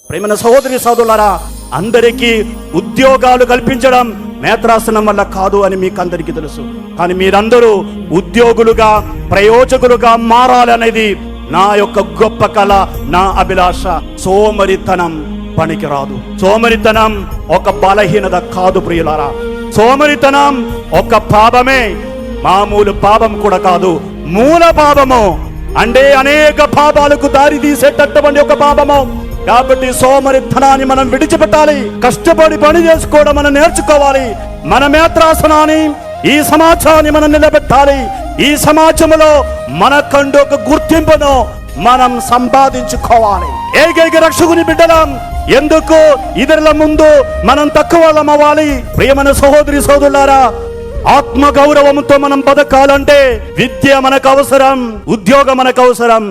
ప్రేమైన సహోదరి సోదరులారా, అందరికీ ఉద్యోగాలు కల్పించడం నేత్రాసనం వల్ల కాదు అని మీకు అందరికీ తెలుసు. కానీ మీరందరూ ఉద్యోగులుగా, ప్రయోజకులుగా మారాలనేది నా యొక్క గొప్ప కళ, నా అభిలాష. సోమరితనం పనికిరాదు. సోమరితనం ఒక బలహీనత కాదు ప్రియులారా. సోమరితనం ఒక పాపమే, మామూలు పాపం కూడా కాదు, మూల పాపము. అంటే అనేక పాపాలకు దారి తీసేటటువంటి ఒక పాపము. కాబట్టి సోమరితనాన్ని మనం విడిచిపెట్టాలి. కష్టపడి పని చేసుకోవడం మనం నేర్చుకోవాలి. మన నేత్రాసనాన్ని, ఈ సమాజాన్ని మనం నిలబెట్టాలి. ఈ సమాజంలో మనకంటూ ఒక గుర్తింపును మనం సంపాదించుకోవాలి. ఏకైక రక్షకుని బిడ్డలం. ఎందుకు ఇతరుల ముందు మనం తక్కువ వాళ్ళం అవ్వాలి? ప్రియమైన సహోదరి సోదరులారా, ఆత్మ గౌరవంతో మనం బతకాలంటే విద్య మనకు అవసరం, ఉద్యోగం మనకు అవసరం.